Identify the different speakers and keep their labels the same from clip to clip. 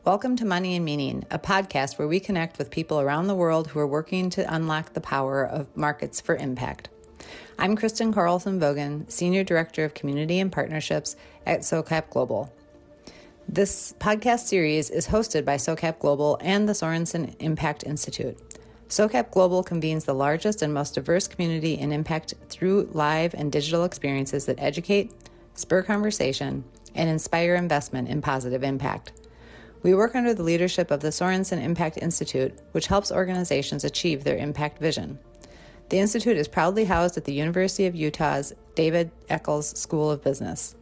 Speaker 1: Welcome to Money and Meaning, a podcast where we connect with people around the world who are working to unlock the power of markets for impact. I'm Kristen Carlson-Vogan, Senior Director of Community and Partnerships at SOCAP Global. This podcast series is hosted by SOCAP Global and the Sorensen Impact Institute. SOCAP Global convenes the largest and most diverse community in impact through live and digital experiences that educate, spur conversation, and inspire investment in positive impact. We work under the leadership of the Sorensen Impact Institute, which helps organizations achieve their impact vision. The Institute is proudly housed at the University of Utah's David Eccles School of Business.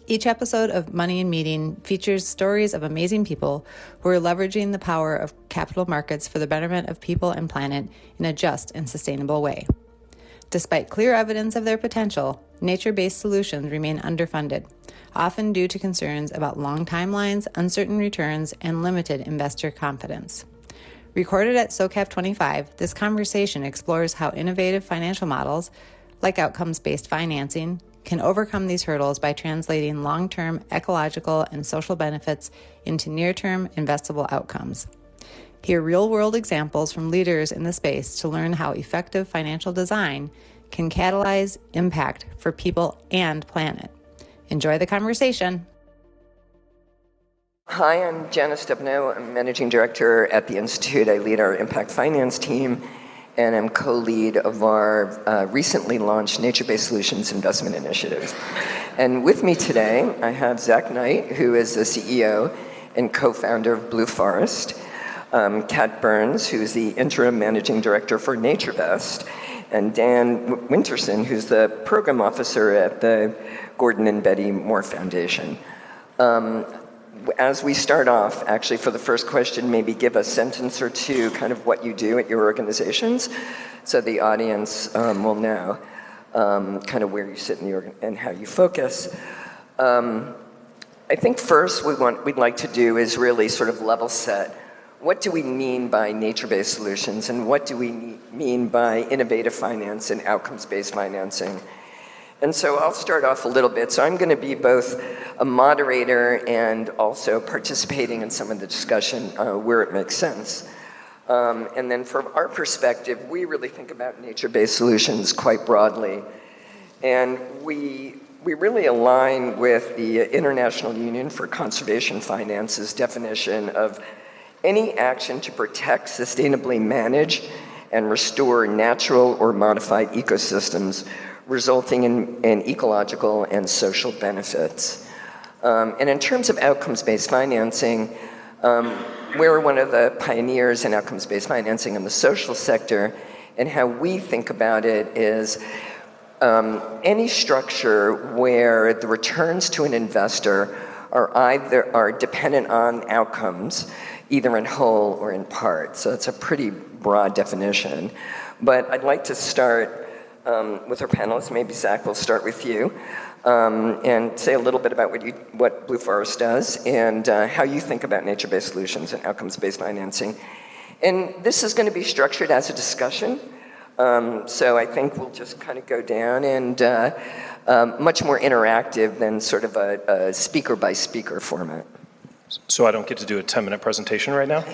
Speaker 1: Each episode of Money and Meeting features stories of amazing people who are leveraging the power of capital markets for the betterment of people and planet in a just and sustainable way. Despite clear evidence of their potential, nature-based solutions remain underfunded, often due to concerns about long timelines, uncertain returns, and limited investor confidence. Recorded at SOCAP 25, this conversation explores how innovative financial models, like outcomes-based financing, can overcome these hurdles by translating long-term ecological and social benefits into near-term investable outcomes. Hear real-world examples from leaders in the space to learn how effective financial design can catalyze impact for people and planet. Enjoy the conversation.
Speaker 2: Hi, I'm Janice Stepno. I'm Managing Director at the Institute. I lead our Impact Finance team, and I'm co-lead of our recently launched Nature-Based Solutions Investment Initiative. And with me today, I have Zach Knight, who is the CEO and co-founder of Blue Forest, Kat Burns, who's the Interim Managing Director for NatureVest, and Dan Winterson, who's the Program Officer at the Gordon and Betty Moore Foundation. As we start off, actually, for the first question, maybe give a sentence or two, kind of what you do at your organizations, so the audience will know kind of where you sit in the and how you focus. I think first we'd like to do is really sort of level set. What do we mean by nature-based solutions, and what do we mean by innovative finance and outcomes-based financing? And so I'll start off a little bit. So I'm going to be both a moderator and also participating in some of the discussion where it makes sense. And then from our perspective, we really think about nature-based solutions quite broadly. And we really align with the International Union for Conservation Finance's definition of any action to protect, sustainably manage, and restore natural or modified ecosystems, resulting in ecological and social benefits. And in terms of outcomes-based financing, we're one of the pioneers in outcomes-based financing in the social sector, and how we think about it is any structure where the returns to an investor are dependent on outcomes, either in whole or in part. So it's a pretty broad definition. But I'd like to start with our panelists. Maybe Zach, will start with you, and say a little bit about what Blue Forest does and how you think about nature-based solutions and outcomes-based financing. And this is going to be structured as a discussion. So I think we'll just kind of go down and much more interactive than sort of a speaker-by-speaker format.
Speaker 3: So I don't get to do a 10-minute presentation right now?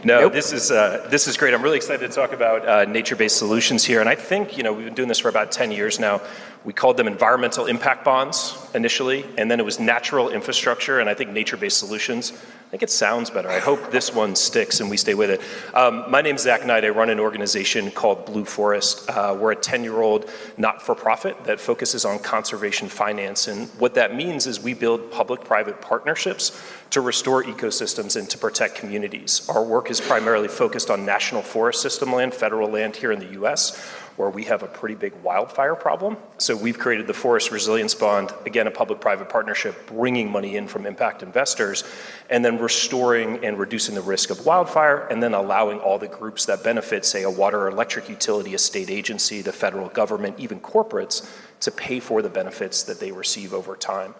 Speaker 3: No, nope. This is great. I'm really excited to talk about nature-based solutions here. And I think, we've been doing this for about 10 years now. We called them environmental impact bonds initially, and then it was natural infrastructure, and I think nature-based solutions. I think it sounds better. I hope this one sticks and we stay with it. My name's Zach Knight. I run an organization called Blue Forest. We're a 10-year-old not-for-profit that focuses on conservation finance. And what that means is we build public-private partnerships to restore ecosystems and to protect communities. Our work is primarily focused on national forest system land, federal land here in the US, where we have a pretty big wildfire problem. So we've created the Forest Resilience Bond, again, a public-private partnership, bringing money in from impact investors, and then restoring and reducing the risk of wildfire, and then allowing all the groups that benefit, say a water or electric utility, a state agency, the federal government, even corporates, to pay for the benefits that they receive over time.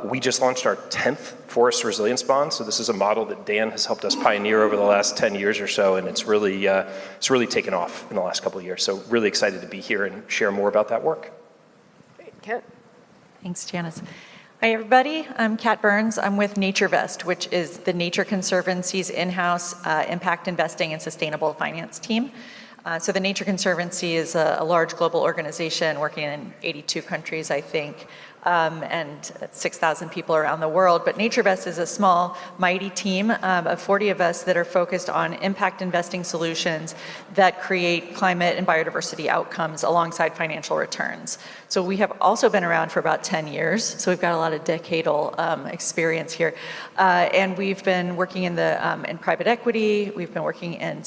Speaker 3: We just launched our 10th Forest Resilience Bond, so this is a model that Dan has helped us pioneer over the last 10 years or so, and it's really taken off in the last couple of years. So really excited to be here and share more about that work.
Speaker 2: Great. Kat?
Speaker 4: Thanks, Janice. Hi, everybody. I'm Kat Burns. I'm with NatureVest, which is the Nature Conservancy's in-house impact investing and sustainable finance team. So the Nature Conservancy is a large global organization working in 82 countries, I think, and 6,000 people around the world. But NatureVest is a small, mighty team of 40 of us that are focused on impact investing solutions that create climate and biodiversity outcomes alongside financial returns. So we have also been around for about 10 years, so we've got a lot of decadal experience here. And we've been working in private equity, we've been working in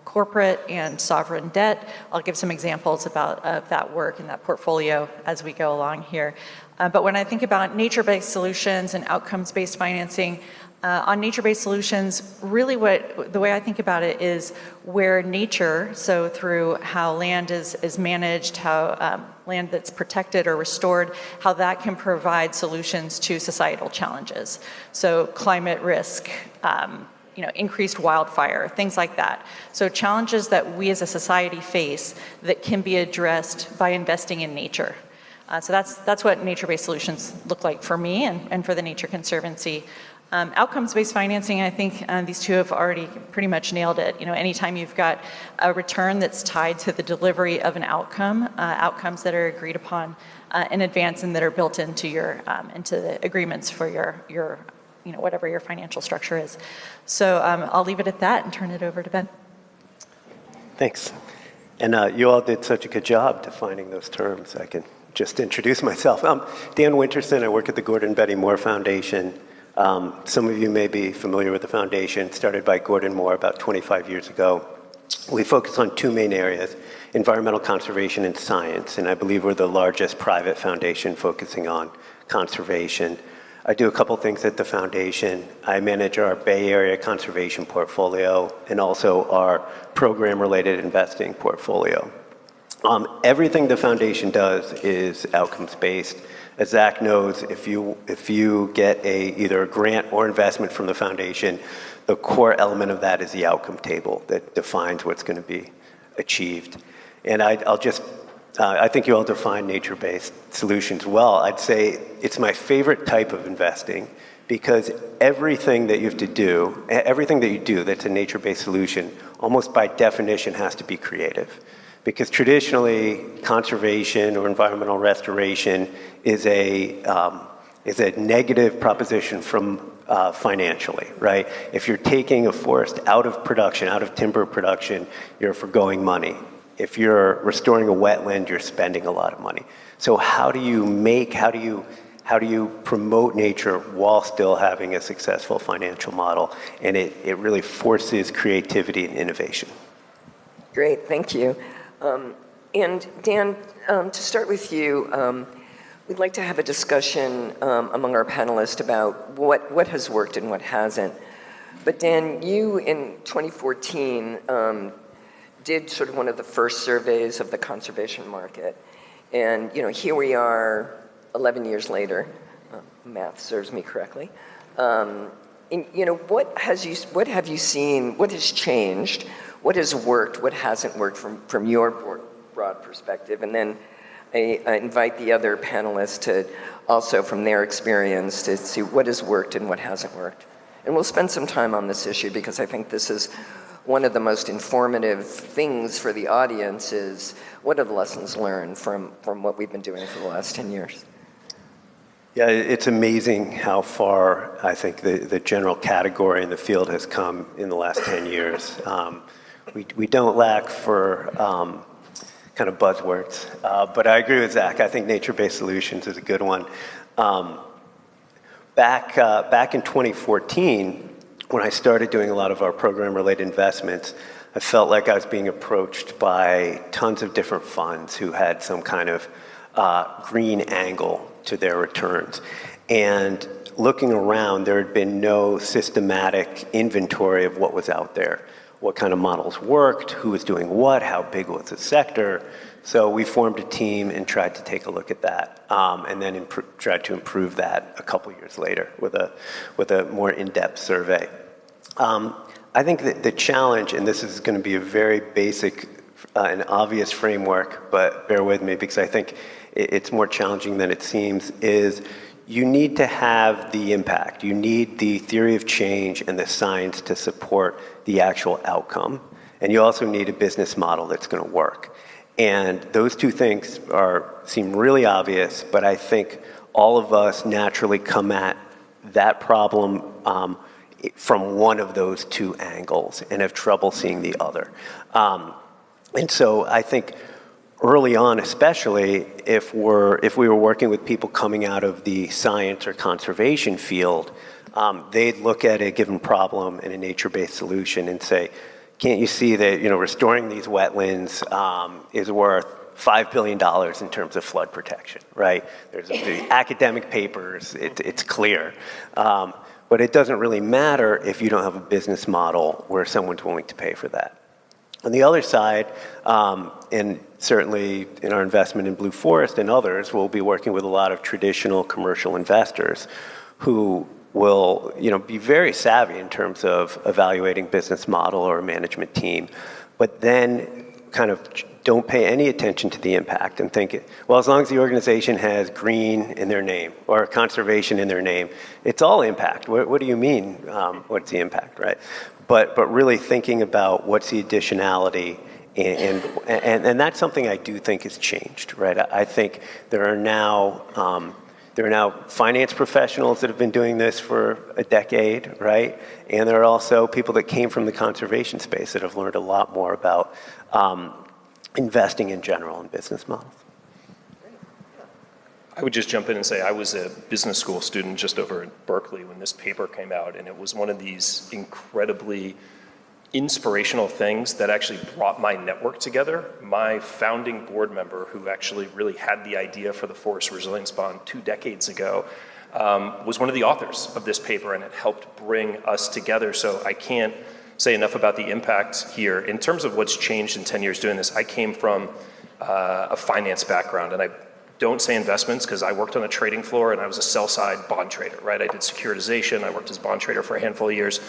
Speaker 4: corporate and sovereign debt. I'll give some examples of that work and that portfolio as we go along here. But when I think about nature-based solutions and outcomes-based financing, on nature-based solutions, really the way I think about it is where nature, so through how land is managed, how land that's protected or restored, how that can provide solutions to societal challenges. So climate risk, increased wildfire, things like that. So challenges that we as a society face that can be addressed by investing in nature. So that's what nature-based solutions look like for me and for the Nature Conservancy. Outcomes-based financing, I think these two have already pretty much nailed it. Anytime you've got a return that's tied to the delivery of an outcome, outcomes that are agreed upon in advance and that are built into into the agreements for your whatever your financial structure is. So I'll leave it at that and turn it over to Ben.
Speaker 5: Thanks. And you all did such a good job defining those terms. I can just introduce myself. I'm Dan Winterson. I work at the Gordon Betty Moore Foundation. Some of you may be familiar with the foundation, started by Gordon Moore about 25 years ago. We focus on two main areas, environmental conservation and science, and I believe we're the largest private foundation focusing on conservation. I do a couple things at the foundation. I manage our Bay Area conservation portfolio and also our program-related investing portfolio. Everything the foundation does is outcomes-based. As Zach knows, if you get either a grant or investment from the foundation, the core element of that is the outcome table that defines what's going to be achieved. And I think you all define nature-based solutions well. I'd say it's my favorite type of investing because everything that you do that's a nature-based solution, almost by definition has to be creative. Because traditionally, conservation or environmental restoration is a negative proposition from financially, right? If you're taking a forest out of production, out of timber production, you're forgoing money. If you're restoring a wetland, you're spending a lot of money. So how do you promote nature while still having a successful financial model? And it really forces creativity and innovation.
Speaker 2: Great, thank you. And Dan, to start with you, we'd like to have a discussion among our panelists about what has worked and what hasn't. But Dan, you in 2014 did sort of one of the first surveys of the conservation market. And here we are 11 years later, math serves me correctly. What have you seen, what has changed? What has worked, what hasn't worked from your broad perspective? And then I invite the other panelists to also, from their experience, to see what has worked and what hasn't worked. And we'll spend some time on this issue because I think this is one of the most informative things for the audience is what are the lessons learned from what we've been doing for the last 10 years?
Speaker 5: Yeah, it's amazing how far I think the general category in the field has come in the last 10 years. We don't lack for kind of buzzwords, but I agree with Zach. I think nature-based solutions is a good one. Back in 2014, when I started doing a lot of our program-related investments, I felt like I was being approached by tons of different funds who had some kind of green angle to their returns. And looking around, there had been no systematic inventory of what was out there. What kind of models worked, who was doing what, how big was the sector. So we formed a team and tried to take a look at that, and then tried to improve that a couple years later with a more in-depth survey. I think that the challenge, and this is going to be a very basic and obvious framework, but bear with me because I think it's more challenging than it seems, is you need to have the impact. You need the theory of change and the science to support the actual outcome. And you also need a business model that's going to work. And those two things seem really obvious, but I think all of us naturally come at that problem from one of those two angles and have trouble seeing the other. And so I think early on, especially if we were working with people coming out of the science or conservation field, they'd look at a given problem and a nature-based solution and say, can't you see that restoring these wetlands is worth $5 billion in terms of flood protection, right? There's the academic papers, it's clear. But it doesn't really matter if you don't have a business model where someone's willing to pay for that. On the other side, and certainly in our investment in Blue Forest and others, we'll be working with a lot of traditional commercial investors who will be very savvy in terms of evaluating business model or management team, but then kind of don't pay any attention to the impact and think, well, as long as the organization has green in their name or conservation in their name, it's all impact. What do you mean, what's the impact, right? But really thinking about what's the additionality, and that's something I do think has changed, right? I think there are now finance professionals that have been doing this for a decade, right? And there are also people that came from the conservation space that have learned a lot more about investing in general and business models.
Speaker 3: I would just jump in and say I was a business school student just over at Berkeley when this paper came out, and it was one of these incredibly inspirational things that actually brought my network together. My founding board member, who actually really had the idea for the Forest Resilience Bond 2 decades ago, was one of the authors of this paper, and it helped bring us together. So I can't say enough about the impact here. In terms of what's changed in 10 years doing this, I came from a finance background, and I don't say investments because I worked on a trading floor and I was a sell-side bond trader, right? I did securitization, I worked as a bond trader for a handful of years.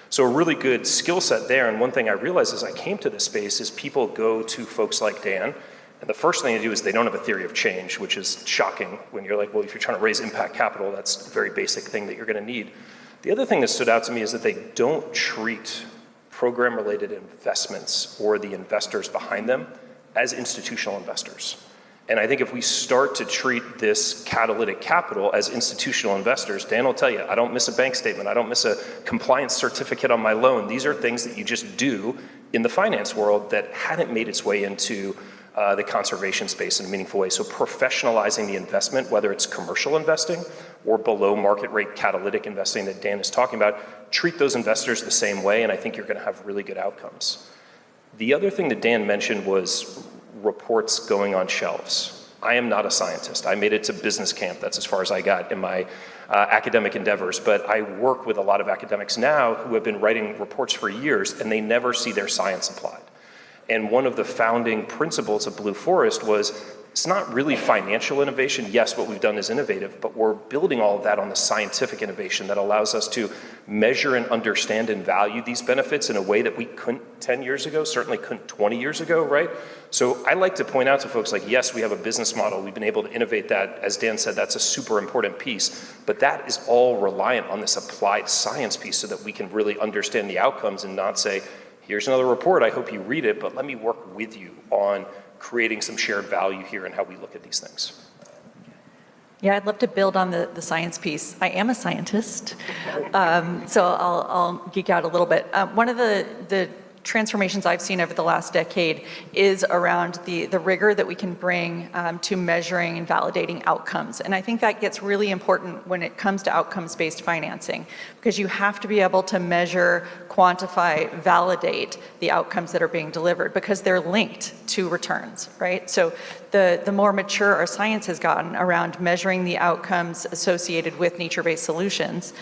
Speaker 3: So a really good skill set there. And one thing I realized as I came to this space is people go to folks like Dan, and the first thing they do is they don't have a theory of change, which is shocking when you're like, well, if you're trying to raise impact capital, that's a very basic thing that you're going to need. The other thing that stood out to me is that they don't treat program-related investments or the investors behind them as institutional investors. And I think if we start to treat this catalytic capital as institutional investors, Dan will tell you, I don't miss a bank statement, I don't miss a compliance certificate on my loan. These are things that you just do in the finance world that hadn't made its way into the conservation space in a meaningful way. So professionalizing the investment, whether it's commercial investing or below market rate catalytic investing that Dan is talking about, treat those investors the same way, and I think you're going to have really good outcomes. The other thing that Dan mentioned was reports going on shelves. I am not a scientist. I made it to business camp. That's as far as I got in my academic endeavors. But I work with a lot of academics now who have been writing reports for years, and they never see their science applied. And one of the founding principles of Blue Forest was it's not really financial innovation. Yes, what we've done is innovative, but we're building all of that on the scientific innovation that allows us to measure and understand and value these benefits in a way that we couldn't 10 years ago, certainly couldn't 20 years ago, right? So I like to point out to folks like, yes, we have a business model. We've been able to innovate that. As Dan said, that's a super important piece, but that is all reliant on this applied science piece so that we can really understand the outcomes and not say, here's another report, I hope you read it, but let me work with you on creating some shared value here and how we look at these things.
Speaker 4: Yeah, I'd love to build on the science piece. I am a scientist, so I'll geek out a little bit. One of the transformations I've seen over the last decade is around the rigor that we can bring to measuring and validating outcomes. And I think that gets really important when it comes to outcomes-based financing, because you have to be able to measure, quantify, validate the outcomes that are being delivered, because they're linked to returns, right? So the more mature our science has gotten around measuring the outcomes associated with nature-based solutions,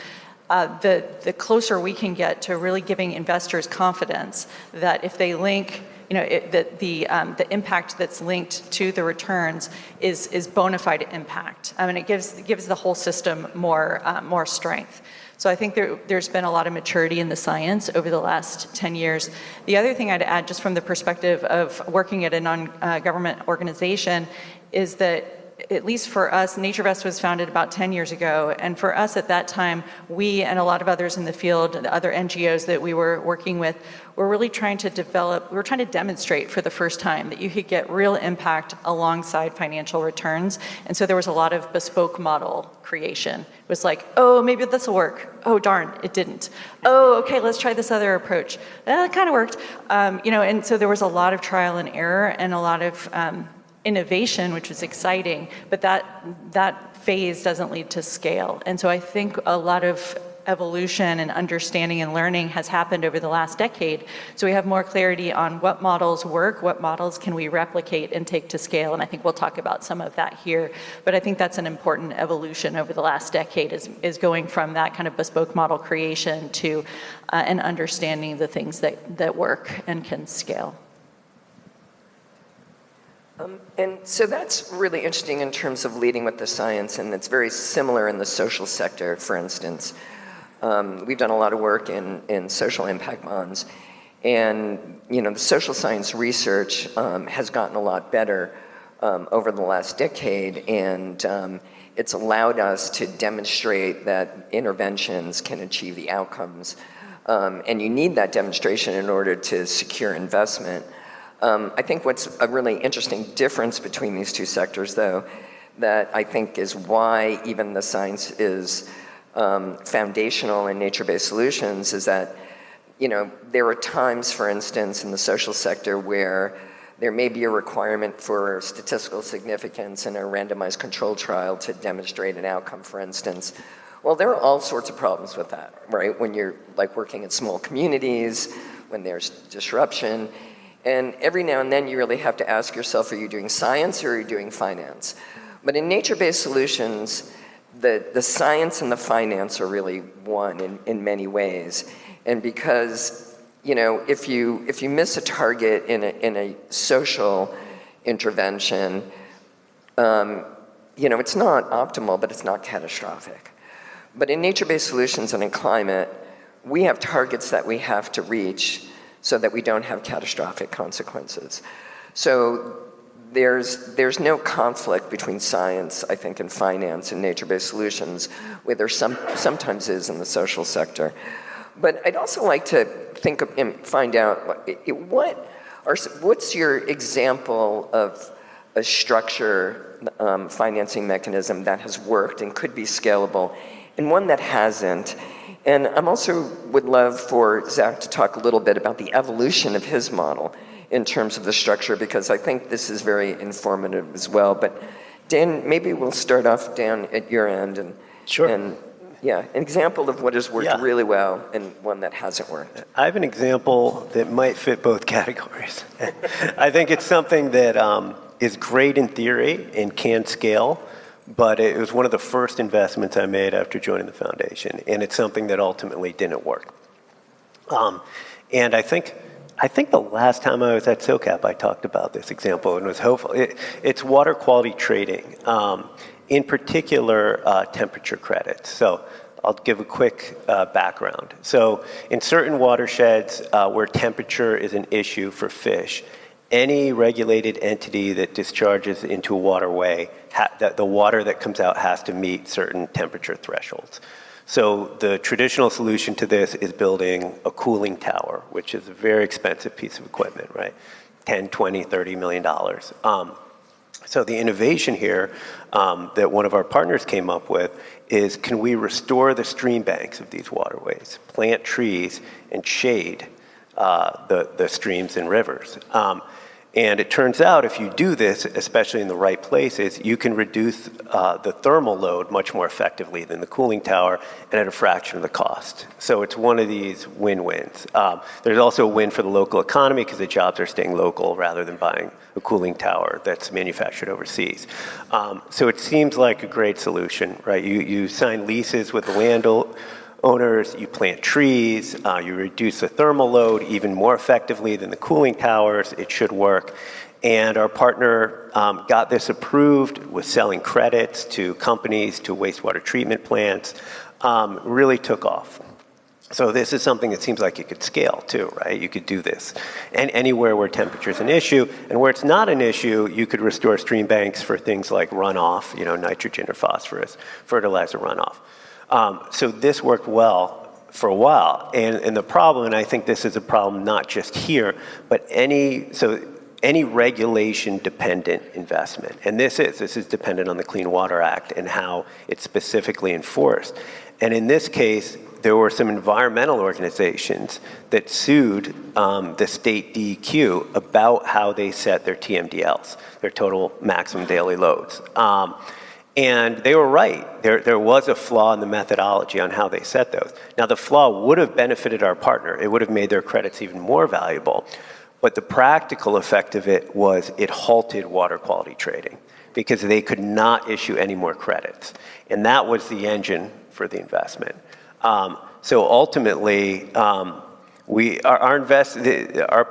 Speaker 4: the closer we can get to really giving investors confidence that if they link, that the impact that's linked to the returns is bona fide impact. I mean, it gives the whole system more strength. So I think there's been a lot of maturity in the science over the last 10 years. The other thing I'd add, just from the perspective of working at a non-government organization, is that at least for us, NatureVest was founded about 10 years ago, and for us at that time, we and a lot of others in the field, other NGOs that we were working with, were really trying to demonstrate for the first time that you could get real impact alongside financial returns. And so there was a lot of bespoke model creation. It was like, oh, maybe this will work. Oh, darn, it didn't. Oh, okay, let's try this other approach. It kind of worked. And so there was a lot of trial and error and a lot of innovation, which was exciting, but that phase doesn't lead to scale. And so I think a lot of evolution and understanding and learning has happened over the last decade. So we have more clarity on what models work, what models can we replicate and take to scale, and I think we'll talk about some of that here. But I think that's an important evolution over the last decade, is going from that kind of bespoke model creation to an understanding the things that work and can scale.
Speaker 2: And so that's really interesting in terms of leading with the science, and it's very similar in the social sector, for instance. We've done a lot of work in social impact bonds, and the social science research has gotten a lot better over the last decade, and it's allowed us to demonstrate that interventions can achieve the outcomes, and you need that demonstration in order to secure investment. I think what's a really interesting difference between these two sectors, though, that I think is why even the science is foundational in nature-based solutions, is that there are times, for instance, in the social sector where there may be a requirement for statistical significance in a randomized controlled trial to demonstrate an outcome, for instance. Well, there are all sorts of problems with that, right? When you're working in small communities, when there's disruption. And every now and then you really have to ask yourself, are you doing science or are you doing finance? But in nature-based solutions, the science and the finance are really one in many ways. And because, if you miss a target in a social intervention, it's not optimal, but it's not catastrophic. But in nature-based solutions and in climate, we have targets that we have to reach so that we don't have catastrophic consequences. So there's no conflict between science, I think, and finance and nature-based solutions, where there sometimes is in the social sector. But I'd also like to think of and find out what's your example of a structure financing mechanism that has worked and could be scalable, and one that hasn't. And I'm also would love for Zach to talk a little bit about the evolution of his model in terms of the structure, because I think this is very informative as well. But Dan, maybe we'll start off down at your end. And,
Speaker 5: sure.
Speaker 2: And an example of what has worked really well and one that hasn't worked.
Speaker 5: I have an example that might fit both categories. I think it's something that is great in theory and can scale, but it was one of the first investments I made after joining the foundation, and it's something that ultimately didn't work. And I think the last time I was at SOCAP, I talked about this example and was hopeful. It's water quality trading, in particular temperature credits. So I'll give a quick background. So in certain watersheds where temperature is an issue for fish, any regulated entity that discharges into a waterway, the water that comes out has to meet certain temperature thresholds. So the traditional solution to this is building a cooling tower, which is a very expensive piece of equipment, right? 10, 20, $30 million. So the innovation here that one of our partners came up with is, can we restore the stream banks of these waterways, plant trees, and shade the streams and rivers? And it turns out if you do this, especially in the right places, you can reduce the thermal load much more effectively than the cooling tower and at a fraction of the cost. So it's one of these win-wins. There's also a win for the local economy because the jobs are staying local rather than buying a cooling tower that's manufactured overseas. So it seems like a great solution, right? You sign leases with the landowners, you plant trees, you reduce the thermal load even more effectively than the cooling towers. It should work. And our partner got this approved, was selling credits to companies, to wastewater treatment plants, really took off. So this is something that seems like it could scale too, right? You could do this. And anywhere where temperature is an issue, and where it's not an issue, you could restore stream banks for things like runoff, nitrogen or phosphorus, fertilizer runoff. So this worked well for a while. And the problem, and I think this is a problem not just here, but any regulation-dependent investment, and this is dependent on the Clean Water Act and how it's specifically enforced. And in this case, there were some environmental organizations that sued the state DEQ about how they set their TMDLs, their total maximum daily loads. And they were right. There was a flaw in the methodology on how they set those. Now, the flaw would have benefited our partner. It would have made their credits even more valuable. But the practical effect of it was it halted water quality trading because they could not issue any more credits. And that was the engine for the investment. So ultimately, our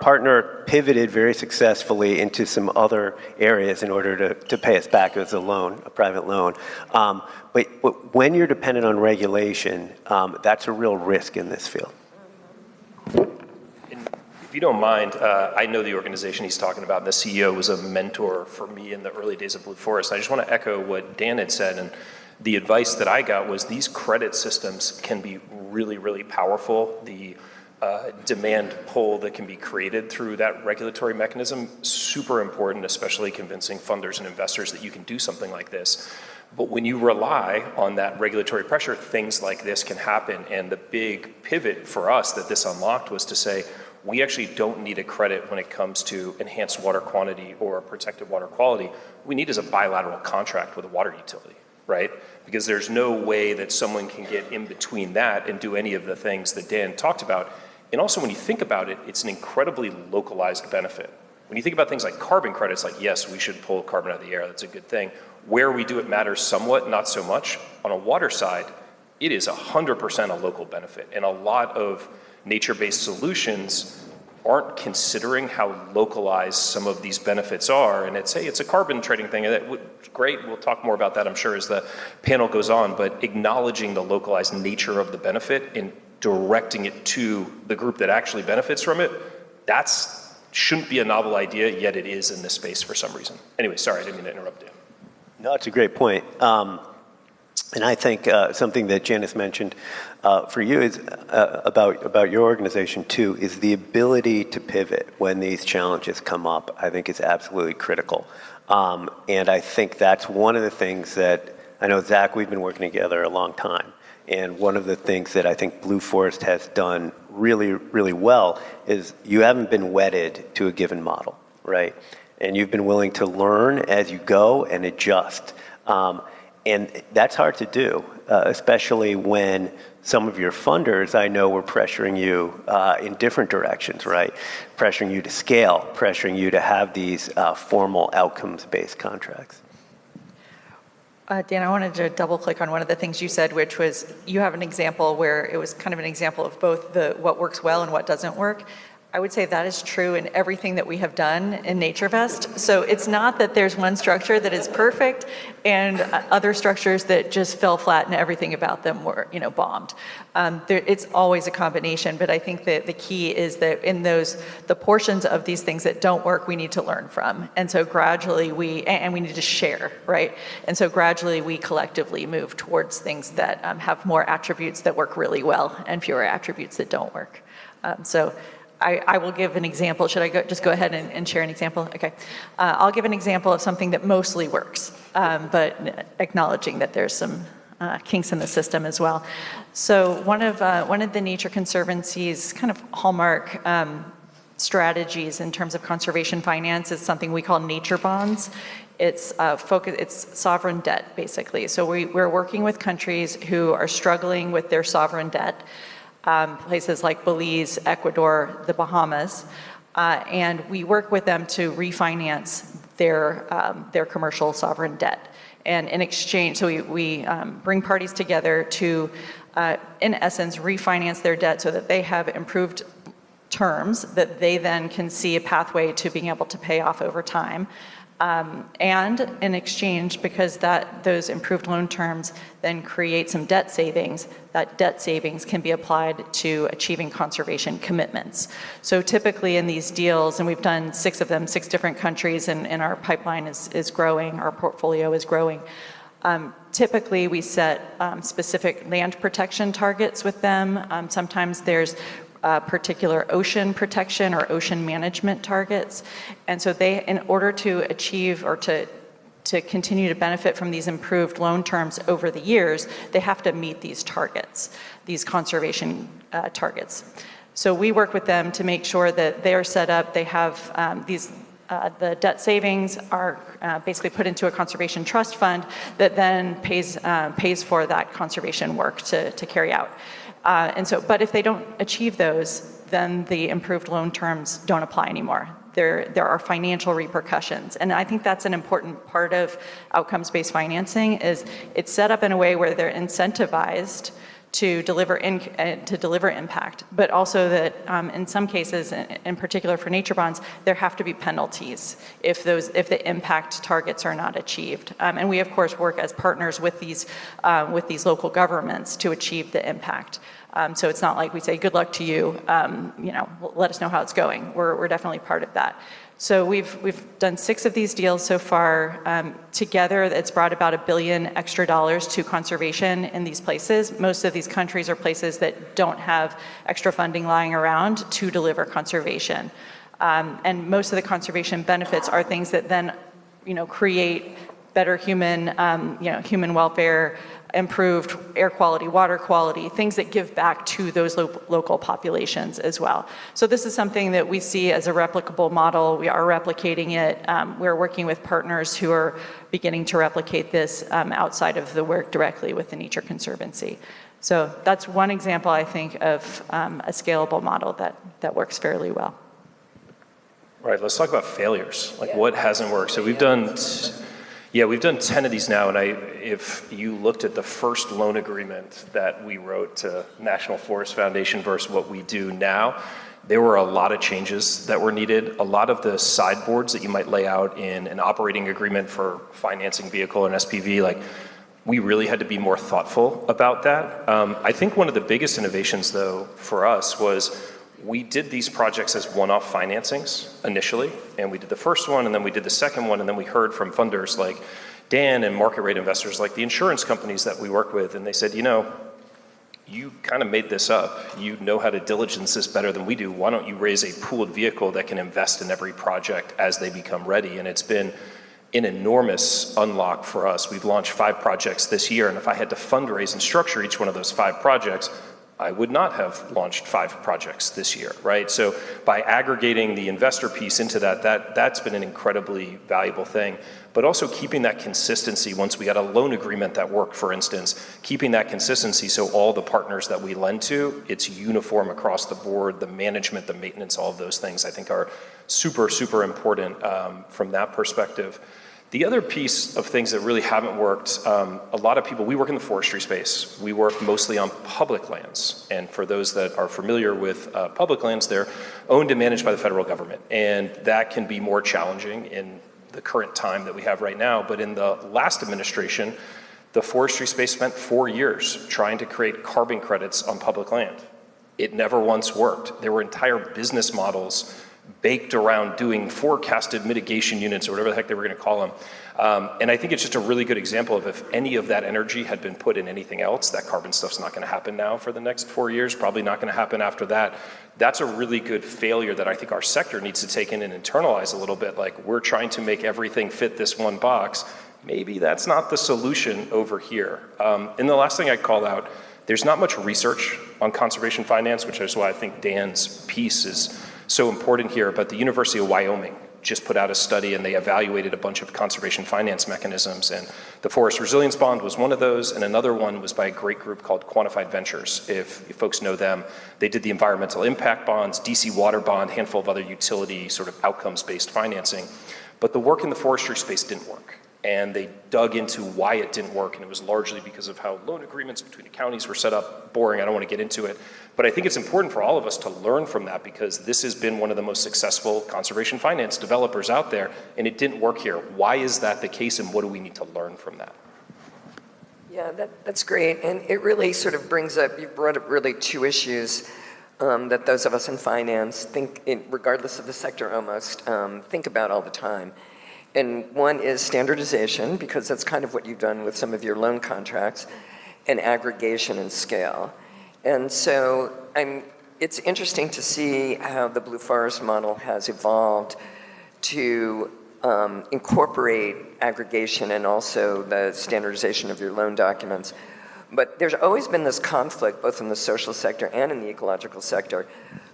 Speaker 5: partner pivoted very successfully into some other areas in order to pay us back as a loan, a private loan. But when you're dependent on regulation, that's a real risk in this field.
Speaker 3: If you don't mind, I know the organization he's talking about, and the CEO was a mentor for me in the early days of Blue Forest. I just want to echo what Dan had said, and the advice that I got was these credit systems can be really, really powerful. The demand pull that can be created through that regulatory mechanism, super important, especially convincing funders and investors that you can do something like this. But when you rely on that regulatory pressure, things like this can happen. And the big pivot for us that this unlocked was to say, we actually don't need a credit when it comes to enhanced water quantity or protected water quality. What we need is a bilateral contract with a water utility, right? Because there's no way that someone can get in between that and do any of the things that Dan talked about. And also when you think about it, it's an incredibly localized benefit. When you think about things like carbon credits, like yes, we should pull carbon out of the air, that's a good thing. Where we do it matters somewhat, not so much. On a water side, it is 100% a local benefit. And a lot of nature-based solutions aren't considering how localized some of these benefits are. And it's a carbon trading thing. Great, we'll talk more about that, I'm sure, as the panel goes on. But acknowledging the localized nature of the benefit and directing it to the group that actually benefits from it, shouldn't be a novel idea, yet it is in this space for some reason. Anyway, sorry, I didn't mean to interrupt you.
Speaker 5: No, it's a great point. And I think something that Janice mentioned for you is about your organization too, is the ability to pivot when these challenges come up, I think is absolutely critical. And I think that's one of the things that, I know Zach, we've been working together a long time. And one of the things that I think Blue Forest has done really, really well is you haven't been wedded to a given model, right? And you've been willing to learn as you go and adjust. And that's hard to do, especially when some of your funders, I know, were pressuring you in different directions, right? Pressuring you to scale, pressuring you to have these formal outcomes-based contracts.
Speaker 4: Dan, I wanted to double click on one of the things you said, which was you have an example where it was kind of an example of both what works well and what doesn't work. I would say that is true in everything that we have done in NatureVest. So it's not that there's one structure that is perfect and other structures that just fell flat and everything about them were, bombed. It's always a combination, but I think that the key is that in the portions of these things that don't work, we need to learn from. And so gradually we need to share, right? And so gradually we collectively move towards things that have more attributes that work really well and fewer attributes that don't work. I will give an example. Should I just go ahead and share an example? Okay. I'll give an example of something that mostly works, but acknowledging that there's some kinks in the system as well. So one of the Nature Conservancy's kind of hallmark strategies in terms of conservation finance is something we call nature bonds. It's sovereign debt, basically. So we're working with countries who are struggling with their sovereign debt. Places like Belize, Ecuador, the Bahamas, and we work with them to refinance their commercial sovereign debt. And in exchange, so we bring parties together to, in essence, refinance their debt so that they have improved terms that they then can see a pathway to being able to pay off over time. And in exchange, because those improved loan terms then create some debt savings, that debt savings can be applied to achieving conservation commitments. So typically in these deals, and we've done 6 of them, 6 different countries, and our pipeline is growing, our portfolio is growing. Typically we set specific land protection targets with them. Sometimes there's particular ocean protection or ocean management targets. And so they, in order to achieve or to continue to benefit from these improved loan terms over the years, they have to meet these targets, these conservation targets. So we work with them to make sure that they are set up, they have the debt savings are basically put into a conservation trust fund that then pays for that conservation work to carry out. But if they don't achieve those, then the improved loan terms don't apply anymore. There are financial repercussions. And I think that's an important part of outcomes-based financing is it's set up in a way where they're incentivized to deliver impact, but also that in some cases, in particular for nature bonds, there have to be penalties if the impact targets are not achieved. And we of course work as partners with these local governments to achieve the impact. So it's not like we say, good luck to you, let us know how it's going. We're definitely part of that. So we've done 6 of these deals so far. Together, it's brought about $1 billion extra to conservation in these places. Most of these countries are places that don't have extra funding lying around to deliver conservation. And most of the conservation benefits are things that then, create better human welfare, improved air quality, water quality, things that give back to those local populations as well. So this is something that we see as a replicable model. We are replicating it. We're working with partners who are beginning to replicate this outside of the work directly with the Nature Conservancy. So that's one example, I think, of a scalable model that works fairly well.
Speaker 3: All right, let's talk about failures, what hasn't worked. So we've done 10 of these now, and if you looked at the first loan agreement that we wrote to National Forest Foundation versus what we do now, there were a lot of changes that were needed. A lot of the sideboards that you might lay out in an operating agreement for financing vehicle and SPV, we really had to be more thoughtful about that. I think one of the biggest innovations, though, for us was we did these projects as one-off financings initially, and we did the first one, and then we did the second one, and then we heard from funders like Dan and market rate investors like the insurance companies that we work with, and they said, you kind of made this up. You know how to diligence this better than we do. Why don't you raise a pooled vehicle that can invest in every project as they become ready? And it's been an enormous unlock for us. We've launched 5 projects this year, and if I had to fundraise and structure each one of those 5 projects, I would not have launched 5 projects this year, right? So by aggregating the investor piece into that's been an incredibly valuable thing. But also keeping that consistency once we had a loan agreement that worked, for instance, keeping that consistency so all the partners that we lend to, it's uniform across the board, the management, the maintenance, all of those things I think are super, super important from that perspective. The other piece of things that really haven't worked, a lot of people, we work in the forestry space. We work mostly on public lands. And for those that are familiar with public lands, they're owned and managed by the federal government. And that can be more challenging in the current time that we have right now. But in the last administration, the forestry space spent 4 years trying to create carbon credits on public land. It never once worked. There were entire business models baked around doing forecasted mitigation units or whatever the heck they were going to call them. And I think it's just a really good example of if any of that energy had been put in anything else, that carbon stuff's not going to happen now for the next 4 years, probably not going to happen after that. That's a really good failure that I think our sector needs to take in and internalize a little bit. Like, we're trying to make everything fit this one box. Maybe that's not the solution over here. And the last thing I'd call out, there's not much research on conservation finance, which is why I think Dan's piece is so important here. But the University of Wyoming just put out a study and they evaluated a bunch of conservation finance mechanisms, and the Forest Resilience Bond was one of those, and another one was by a great group called Quantified Ventures. If folks know them, they did the environmental impact bonds, DC water bond, handful of other utility sort of outcomes-based financing. But the work in the forestry space didn't work. and they dug into why it didn't work, and it was largely because of how loan agreements between the counties were set up. Boring, I don't want to get into it. But I think it's important for all of us to learn from that, because this has been one of the most successful conservation finance developers out there, and it didn't work here. Why is that the case, and what do we need to learn from that?
Speaker 2: Yeah, that's great. And it really sort of brings up, you brought up really two issues that those of us in finance think, regardless of the sector almost, think about all the time. And one is standardization, because that's kind of what you've done with some of your loan contracts, and aggregation and scale. And so it's interesting to see how the Blue Forest model has evolved to incorporate aggregation and also the standardization of your loan documents. But there's always been this conflict, both in the social sector and in the ecological sector,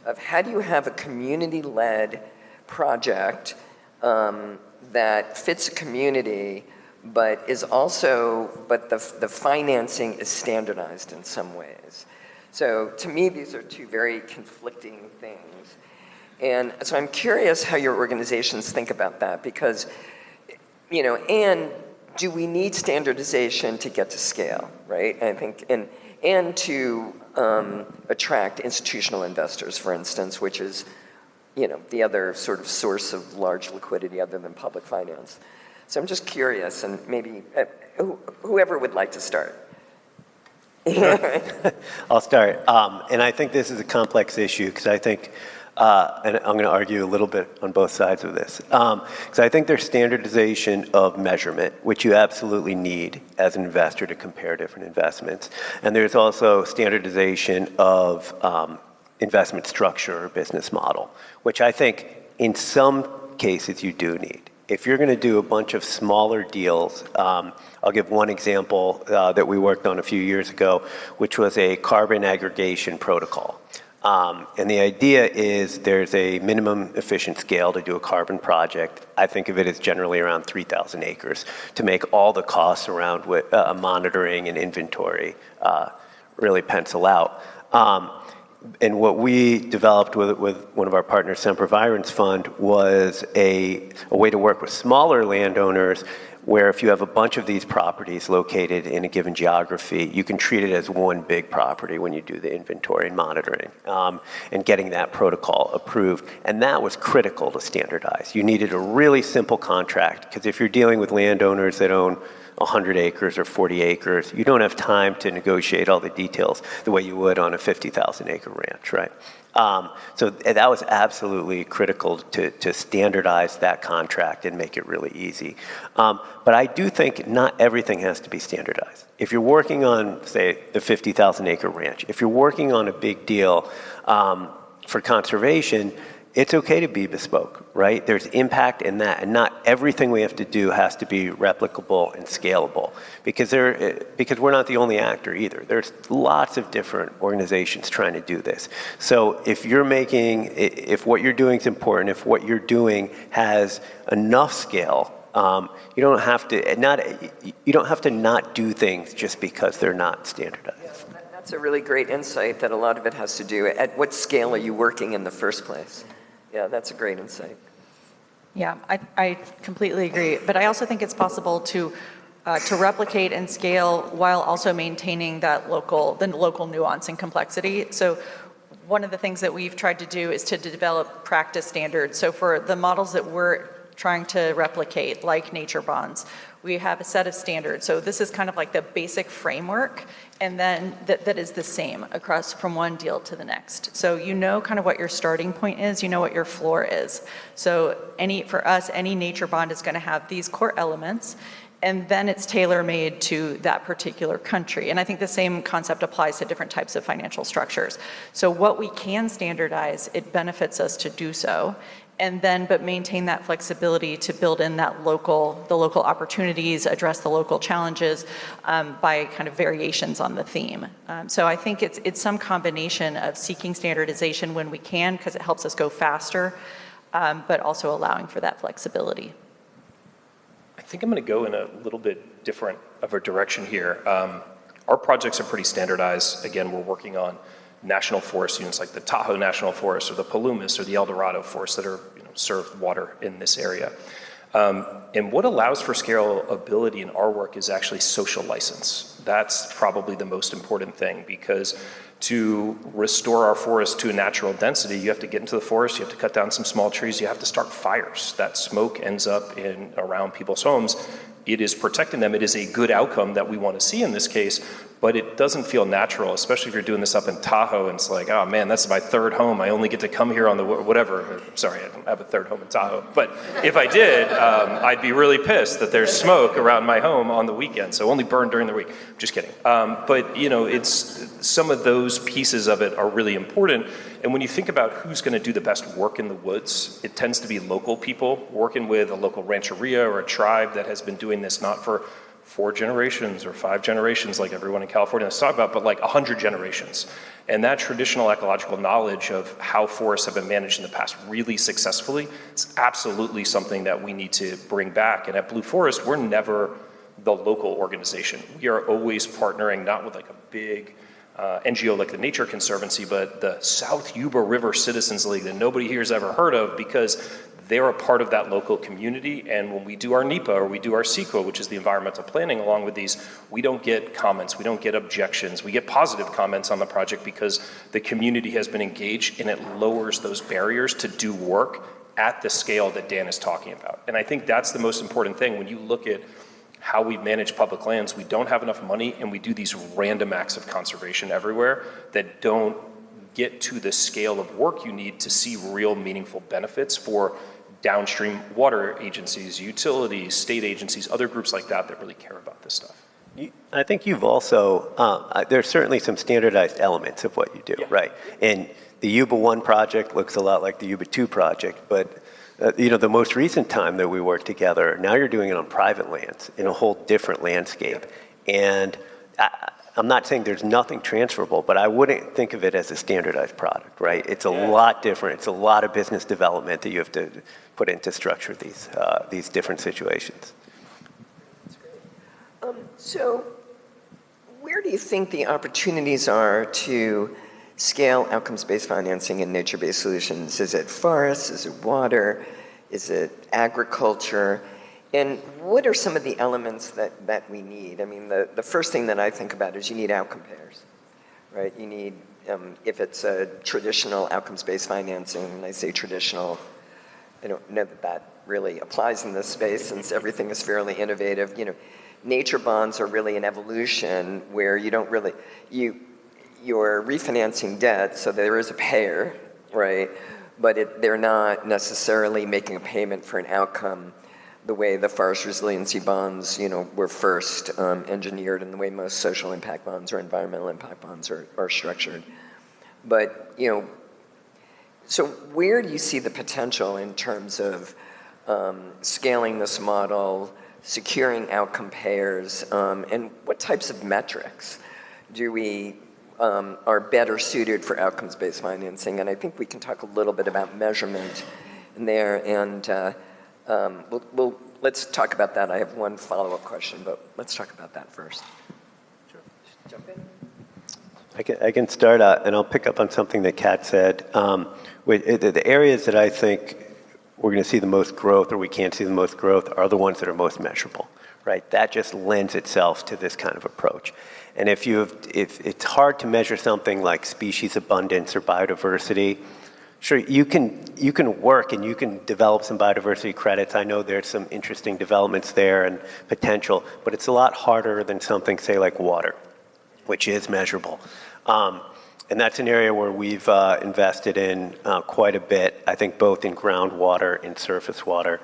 Speaker 2: of how do you have a community-led project that fits a community, but the financing is standardized in some ways. So to me, these are two very conflicting things. And so I'm curious how your organizations think about that, because, and do we need standardization to get to scale, right? I think, and to attract institutional investors, for instance, which is, the other sort of source of large liquidity other than public finance. So I'm just curious, and maybe whoever would like to start.
Speaker 5: I'll start. And I think this is a complex issue, because I think, and I'm going to argue a little bit on both sides of this, because I think there's standardization of measurement, which you absolutely need as an investor to compare different investments. And there's also standardization of investment structure or business model, which I think in some cases you do need. If you're going to do a bunch of smaller deals, I'll give one example that we worked on a few years ago, which was a carbon aggregation protocol. And the idea is there's a minimum efficient scale to do a carbon project. I think of it as generally around 3,000 acres to make all the costs around monitoring and inventory really pencil out. And what we developed with one of our partners, Sempervirens Fund, was a way to work with smaller landowners, where if you have a bunch of these properties located in a given geography, you can treat it as one big property when you do the inventory and monitoring, and getting that protocol approved. And that was critical to standardize. You needed a really simple contract, because if you're dealing with landowners that own 100 acres or 40 acres, you don't have time to negotiate all the details the way you would on a 50,000 acre ranch, right? So that was absolutely critical to standardize that contract and make it really easy. But I do think not everything has to be standardized. If you're working on, say, the 50,000 acre ranch, if you're working on a big deal for conservation, it's okay to be bespoke, right? There's impact in that, and not everything we have to do has to be replicable and scalable, because we're not the only actor either. There's lots of different organizations trying to do this. So if what you're doing is important, if what you're doing has enough scale, you don't have to not do things just because they're not standardized.
Speaker 2: Yeah, that's a really great insight, that a lot of it has to do at what scale are you working in the first place. Yeah, that's a great insight.
Speaker 4: Yeah, I completely agree. But I also think it's possible to replicate and scale while also maintaining the local nuance and complexity. So one of the things that we've tried to do is to develop practice standards. So for the models that we're trying to replicate, like nature bonds, we have a set of standards. So this is kind of like the basic framework, and then that is the same across from one deal to the next. So you know kind of what your starting point is, you know what your floor is. So for us, any nature bond is going to have these core elements, and then it's tailor-made to that particular country. And I think the same concept applies to different types of financial structures. So what we can standardize, it benefits us to do so, but maintain that flexibility to build in the local opportunities, address the local challenges by kind of variations on the theme. So I think it's some combination of seeking standardization when we can, because it helps us go faster, but also allowing for that flexibility.
Speaker 3: I think I'm going to go in a little bit different of a direction here. Our projects are pretty standardized. Again, we're working on national forest units like the Tahoe National Forest or the Palumas or the El Dorado Forest that are served water in this area. And what allows for scalability in our work is actually social license. That's probably the most important thing, because to restore our forest to a natural density, you have to get into the forest, you have to cut down some small trees, you have to start fires. That smoke ends up in around people's homes. It is protecting them. It is a good outcome that we want to see in this case, but it doesn't feel natural, especially if you're doing this up in Tahoe and it's like, oh man, that's my third home. I only get to come here on the whatever. Sorry, I don't have a third home in Tahoe. But if I did, I'd be really pissed that there's smoke around my home on the weekend. So only burn during the week. Just kidding. But you know, it's some of those pieces of it are really important. And when you think about who's going to do the best work in the woods, it tends to be local people working with a local rancheria or a tribe that has been doing this not for 4 generations or 5 generations like everyone in California has talked about, but like 100 generations. And that traditional ecological knowledge of how forests have been managed in the past really successfully is absolutely something that we need to bring back. And at Blue Forest, we're never the local organization. We are always partnering not with like a big NGO like the Nature Conservancy, but the South Yuba River Citizens League that nobody here has ever heard of, because they're a part of that local community. And when we do our NEPA or we do our CEQA, which is the environmental planning along with these, we don't get comments, we don't get objections, we get positive comments on the project because the community has been engaged, and it lowers those barriers to do work at the scale that Dan is talking about. And I think that's the most important thing. When you look at how we manage public lands, we don't have enough money, and we do these random acts of conservation everywhere that don't get to the scale of work you need to see real meaningful benefits for downstream water agencies, utilities, state agencies, other groups like that that really care about this stuff.
Speaker 5: I think you've also, there's certainly some standardized elements of what you do, right? And the Yuba 1 project looks a lot like the Yuba 2 project, but you know, the most recent time that we worked together, now you're doing it on private lands in a whole different landscape. And I'm not saying there's nothing transferable, but I wouldn't think of it as a standardized product, right? It's a lot different. It's a lot of business development that you have to put in to structure these different situations.
Speaker 2: That's great. So where do you think the opportunities are to scale outcomes-based financing and nature-based solutions? Is it forests? Is it water? Is it agriculture? And what are some of the elements that we need? I mean, the first thing that I think about is you need outcome pairs, right? You need, if it's a traditional outcomes-based financing, and I say traditional, I don't know that that really applies in this space since everything is fairly innovative. You know, nature bonds are really an evolution where you don't really, you're refinancing debt, so there is a payer, right? But they're not necessarily making a payment for an outcome the way the forest resiliency bonds, you know, were first engineered, and the way most social impact bonds or environmental impact bonds are structured. But, you know, so where do you see the potential in terms of scaling this model, securing outcome pairs, and what types of metrics do we are better suited for outcomes-based financing? And I think we can talk a little bit about measurement in there, and let's talk about that. I have one follow-up question, but let's talk about that first. Sure. Jump in.
Speaker 5: I can start out, and I'll pick up on something that Kat said. The areas that I think we're going to see the most growth, or we can't see the most growth, are the ones that are most measurable, right? That just lends itself to this kind of approach. And if it's hard to measure something like species abundance or biodiversity, sure, you can work and you can develop some biodiversity credits. I know there's some interesting developments there and potential, but it's a lot harder than something, say, like water, which is measurable. And that's an area where we've invested in quite a bit, I think both in groundwater and surface water.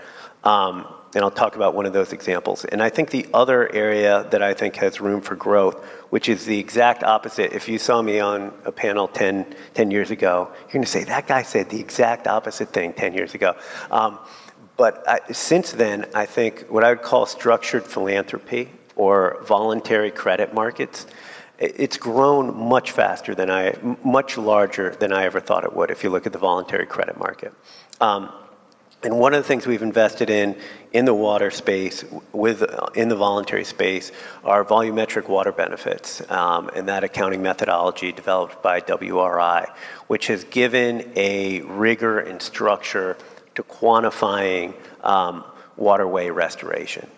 Speaker 5: And I'll talk about one of those examples. And I think the other area that I think has room for growth, which is the exact opposite. If you saw me on a panel 10 years ago, you're going to say, that guy said the exact opposite thing 10 years ago. But since then, I think what I would call structured philanthropy or voluntary credit markets, it's grown much faster than much larger than I ever thought it would if you look at the voluntary credit market. And one of the things we've invested in the water space, in the voluntary space, are volumetric water benefits, and that accounting methodology developed by WRI, which has given a rigor and structure to quantifying waterway restoration.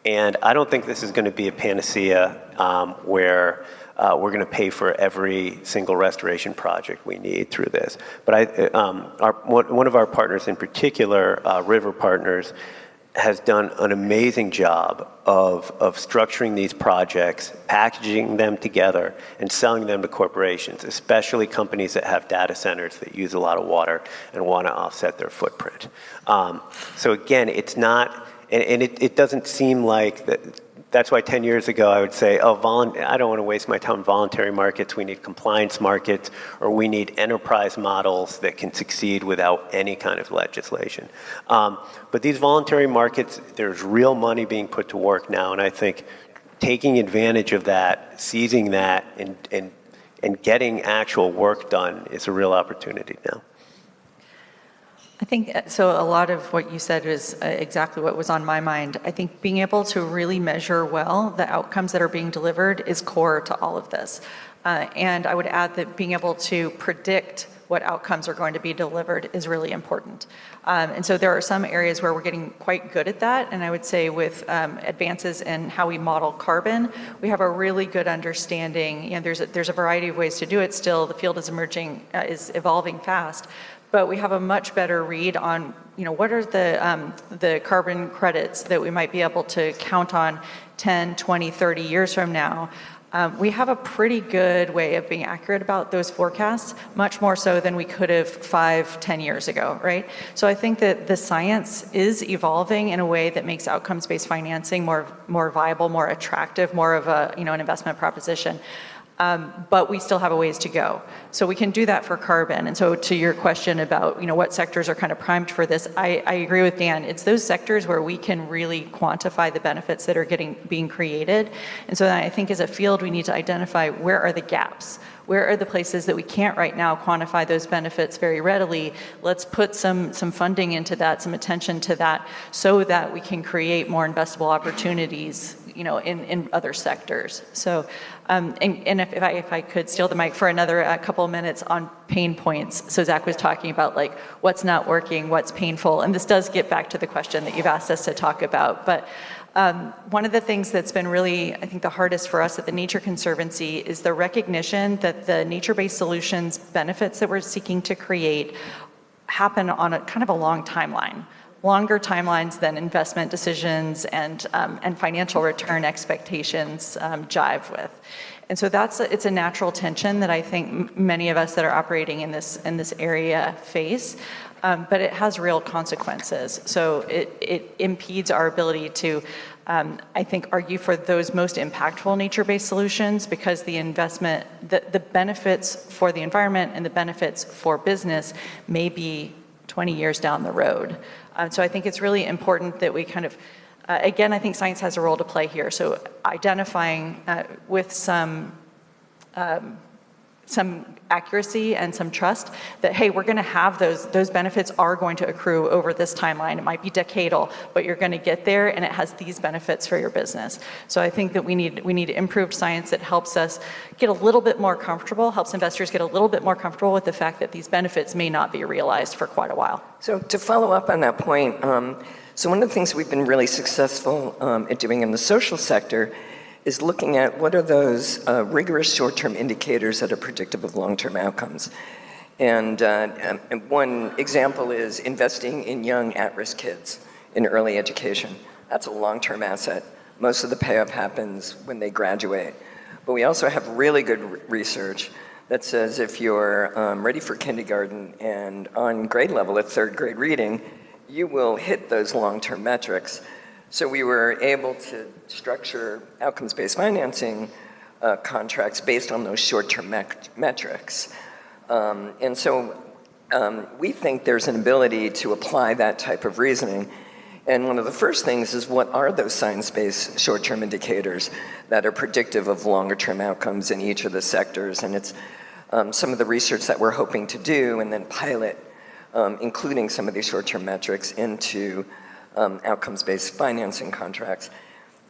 Speaker 5: And I don't think this is going to be a panacea where we're going to pay for every single restoration project we need through this. But one of our partners in particular, River Partners, has done an amazing job of structuring these projects, packaging them together, and selling them to corporations, especially companies that have data centers that use a lot of water and want to offset their footprint. So again, it's not, and it doesn't seem like that. That's why 10 years ago I would say, I don't want to waste my time on voluntary markets. We need compliance markets, or we need enterprise models that can succeed without any kind of legislation. But these voluntary markets, there's real money being put to work now, and I think taking advantage of that, seizing that, and getting actual work done is a real opportunity now.
Speaker 4: I think, so a lot of what you said is exactly what was on my mind. I think being able to really measure well the outcomes that are being delivered is core to all of this. And I would add that being able to predict what outcomes are going to be delivered is really important. And so there are some areas where we're getting quite good at that. And I would say with advances in how we model carbon, we have a really good understanding. There's a variety of ways to do it still. The field is is evolving fast. But we have a much better read on, what are the carbon credits that we might be able to count on 10, 20, 30 years from now. We have a pretty good way of being accurate about those forecasts, much more so than we could have 5, 10 years ago, right? So I think that the science is evolving in a way that makes outcomes-based financing more viable, more attractive, more of an investment proposition. But we still have a ways to go. So we can do that for carbon. And so to your question about, what sectors are kind of primed for this, I agree with Dan. It's those sectors where we can really quantify the benefits that are being created. And so I think as a field, we need to identify where are the gaps. Where are the places that we can't right now quantify those benefits very readily? Let's put some funding into that, some attention to that, so that we can create more investable opportunities, in other sectors. So, and if I could steal the mic for another couple of minutes on pain points. So Zach was talking about what's not working, what's painful, and this does get back to the question that you've asked us to talk about. But one of the things that's been really, I think, the hardest for us at the Nature Conservancy is the recognition that the nature-based solutions benefits that we're seeking to create happen on a kind of a long timeline. Longer timelines than investment decisions and financial return expectations jive with. And so it's a natural tension that I think many of us that are operating in this area face, but it has real consequences. So it impedes our ability to, I think, argue for those most impactful nature-based solutions, because the investment, the benefits for the environment and the benefits for business may be 20 years down the road. So I think it's really important that we kind of, again, I think science has a role to play here. So identifying with some accuracy and some trust that, hey, we're going to have those benefits are going to accrue over this timeline. It might be decadal, but you're going to get there, and it has these benefits for your business. So I think that we need improved science that helps us get a little bit more comfortable, helps investors get a little bit more comfortable with the fact that these benefits may not be realized for quite a while.
Speaker 2: So to follow up on that point, so one of the things we've been really successful at doing in the social sector is looking at what are those rigorous short-term indicators that are predictive of long-term outcomes. And one example is investing in young at-risk kids in early education. That's a long-term asset. Most of the payoff happens when they graduate. But we also have really good research that says if you're ready for kindergarten and on grade level at third grade reading, you will hit those long-term metrics. So we were able to structure outcomes-based financing contracts based on those short-term metrics. And so we think there's an ability to apply that type of reasoning. And one of the first things is, what are those science-based short-term indicators that are predictive of longer-term outcomes in each of the sectors? And it's some of the research that we're hoping to do and then pilot, including some of these short-term metrics into outcomes-based financing contracts.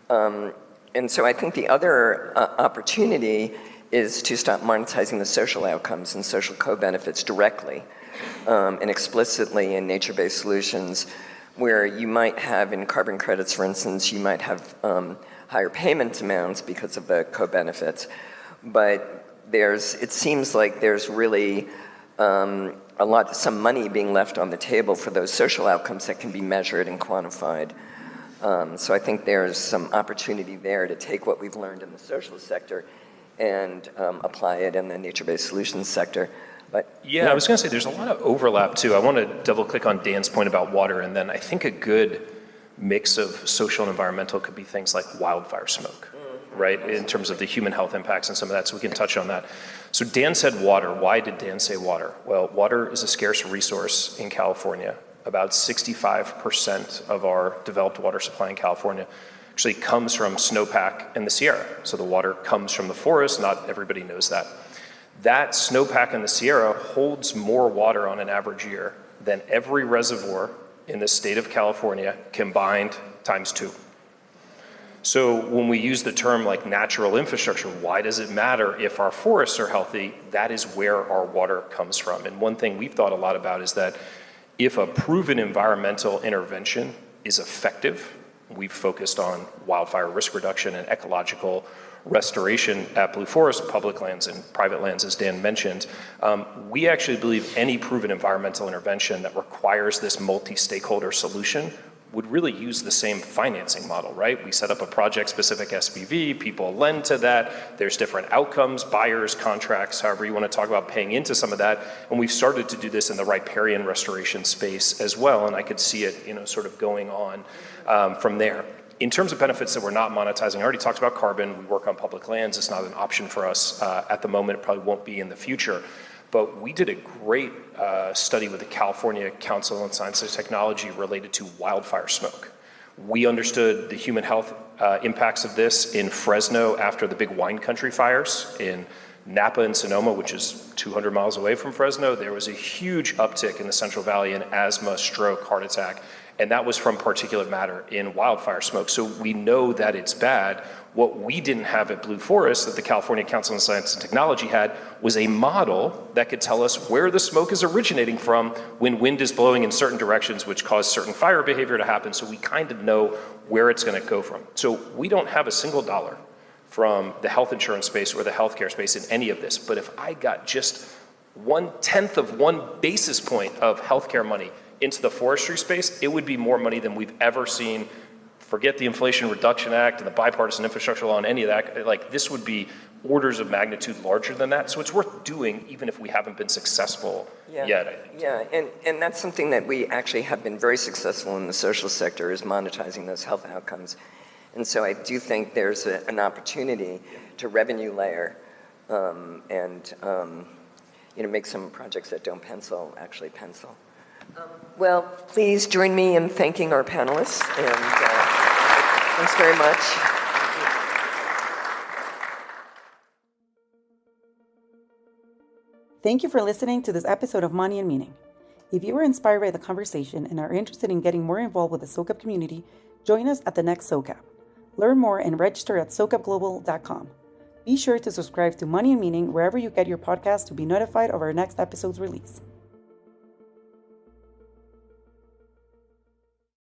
Speaker 2: And so I think the other opportunity is to stop monetizing the social outcomes and social co-benefits directly and explicitly in nature-based solutions, where you might have in carbon credits, for instance, you might have higher payment amounts because of the co-benefits, but it seems like there's really some money being left on the table for those social outcomes that can be measured and quantified. So I think there's some opportunity there to take what we've learned in the social sector and apply it in the nature-based solutions sector. But,
Speaker 3: yeah, I was going to say there's a lot of overlap too. I want to double click on Dan's point about water, and then I think a good mix of social and environmental could be things like wildfire smoke, right? In terms of the human health impacts and some of that, so we can touch on that. So Dan said water. Why did Dan say water? Well, water is a scarce resource in California. About 65% of our developed water supply in California actually comes from snowpack and the Sierra. So the water comes from the forest. Not everybody knows that. That snowpack in the Sierra holds more water on an average year than every reservoir in the state of California combined times 2. So when we use the term like natural infrastructure, why does it matter if our forests are healthy? That is where our water comes from. And one thing we've thought a lot about is that if a proven environmental intervention is effective, we've focused on wildfire risk reduction and ecological restoration at Blue Forest, public lands and private lands, as Dan mentioned. We actually believe any proven environmental intervention that requires this multi-stakeholder solution would really use the same financing model, right? We set up a project-specific SPV, people lend to that, there's different outcomes, buyers, contracts, however you want to talk about paying into some of that, and we've started to do this in the riparian restoration space as well, and I could see it, sort of going on from there. In terms of benefits that we're not monetizing, I already talked about carbon. We work on public lands. It's not an option for us at the moment. It probably won't be in the future. But we did a great study with the California Council on Science and Technology related to wildfire smoke. We understood the human health impacts of this in Fresno after the big wine country fires. In Napa and Sonoma, which is 200 miles away from Fresno, there was a huge uptick in the Central Valley in asthma, stroke, heart attack. And that was from particulate matter in wildfire smoke. So we know that it's bad. What we didn't have at Blue Forest that the California Council on Science and Technology had was a model that could tell us where the smoke is originating from when wind is blowing in certain directions, which cause certain fire behavior to happen. So we kind of know where it's going to go from. So we don't have a single dollar from the health insurance space or the healthcare space in any of this. But if I got just 1/10 of 1 basis point of healthcare money into the forestry space, it would be more money than we've ever seen. Forget the Inflation Reduction Act and the bipartisan infrastructure law and any of that. Like, this would be orders of magnitude larger than that. So it's worth doing even if we haven't been successful yet, I think.
Speaker 2: Yeah, and that's something that we actually have been very successful in the social sector, is monetizing those health outcomes. And so I do think there's an opportunity to revenue layer and make some projects that don't pencil actually pencil. Well, please join me in thanking our panelists, and thanks very much.
Speaker 6: Thank you for listening to this episode of Money and Meaning. If you were inspired by the conversation and are interested in getting more involved with the SOCAP community, join us at the next SOCAP. Learn more and register at SOCAPglobal.com. Be sure to subscribe to Money and Meaning wherever you get your podcast to be notified of our next episode's release.